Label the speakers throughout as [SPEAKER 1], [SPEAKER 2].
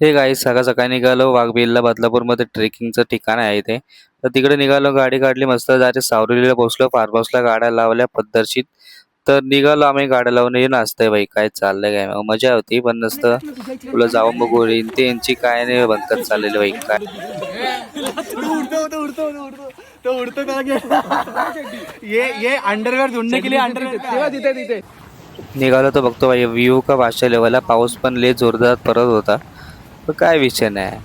[SPEAKER 1] Hey guys सकाळ सकाळी निघालो वाघबिलला बदलापूरमध्ये ट्रेकिंगचं ठिकाण आहे ते. तर तिकडे निघालो, गाडी काढली मस्त, डायरेक्ट सावरीला पोहोचलो. फार्म हाऊसला गाड्या लावल्या पद्धतशीर. तर निघालो आम्ही गाड्या लावून. हे नाचतंय बाई, काय चाललंय काय मजा होती पण नसतं. तुला जाऊन बघू रे ते यांची काय नाही बनकत चाललेली बाई काय.
[SPEAKER 2] तो उड़तो ये अंडरवेयर ढूंढने के लिए अंडरवेयर तिथे तिथे
[SPEAKER 1] निघालो तर बघतो बाई व्ह्यू का भाषा लेवलला. पाऊस पण लय जोरदार परत होता, पण काय विषय नाही.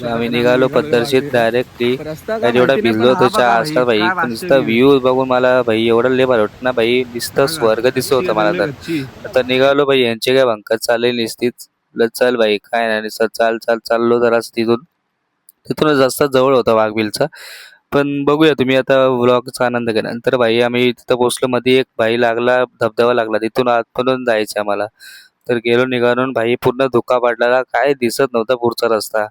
[SPEAKER 1] आम्ही निघालो पद्धतशीर डायरेक्टली. काय जेवढा भिजलो त्याच्या आसपास भाई, पण नुसतं व्ह्यू बघून मला भाई एवढं लय भारी वाटतं ना भाई, नुसतं स्वर्ग दिसत होतं मला. तर निघालो भाई, यांचे काय भंकत चालले निसतीच. चल भाई काय नाही, नुसतं चाल चाल चाललो जरा तिथून. तिथूनच जास्त जवळ होता वाघबिलचा. पण बघूया तुम्ही आता व्लॉगचा आनंद घ्या. नंतर भाई आम्ही तिथं पोहोचलो, मध्ये एक भाई लागला, धबधबा लागला, तिथून आतमधून जायचं आम्हाला. तर गेलो निघालून भाई, पूर्ण धुका पडलेला, काय दिसत नव्हता पुढचा रस्ता.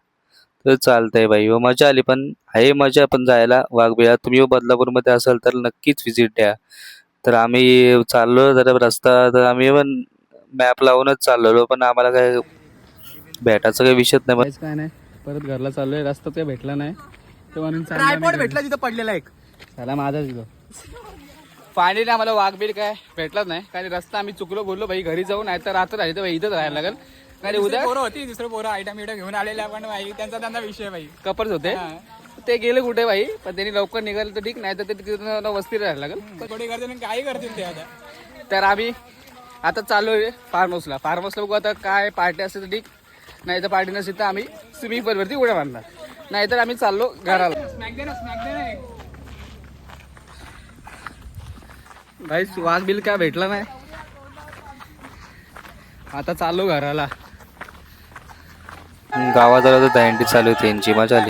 [SPEAKER 1] तर चालतंय भाई, व मजा आली. पण आहे मजा पण जायला वाघबिळा. तुम्ही बदलापूरमध्ये असाल तर नक्कीच व्हिजिट द्या. तर आम्ही चाललो जरा रस्ता, तर आम्ही पण मॅप लावूनच चाललेलो, पण आम्हाला काय भेटायचं काही विषयच नाही.
[SPEAKER 2] काहीच काय नाही. परत घरला चाललोय, रस्ता काही भेटला नाही. तो म्हणून ट्रायपॉड भेटला तिथं पडलेला एक. त्याला माझा तिथं फायनली आम्हाला वाघबीर काय भेटलाच नाही. कारण रस्ता आम्ही चुकलो, बोललो भाई घरी जाऊ, नाही तर रात्र राहिली तर इथंच राहायला लागेल. नाही उद्या पोरं होती, दुसरं पोरं आयटम इटम घेऊन आलेल्या, पण भाई त्यांचा विषय भाई कपल्स होते. ते गेले कुठे भाई, पण त्यांनी लवकर निघाले तर ठीक, नाही तर ते तिथं वस्ती राहायला लागेल. थोडी करते काही करतील ते आता. तर आम्ही आता चाललोय फार्म हाऊसला. फार्म हाऊसला बघू आता काय पार्टी असते तर ठीक, नाही तर पार्टी नसेल तर आम्ही स्विमिंग पूलवरती उड्या मारणार, नाहीतर आम्ही चाललो घराला. भाई वाघ बिल काय भेटला नाही, आता चाललो घराला.
[SPEAKER 1] गावात आलो तर दहंडी चालू होती यांची, मजा आली.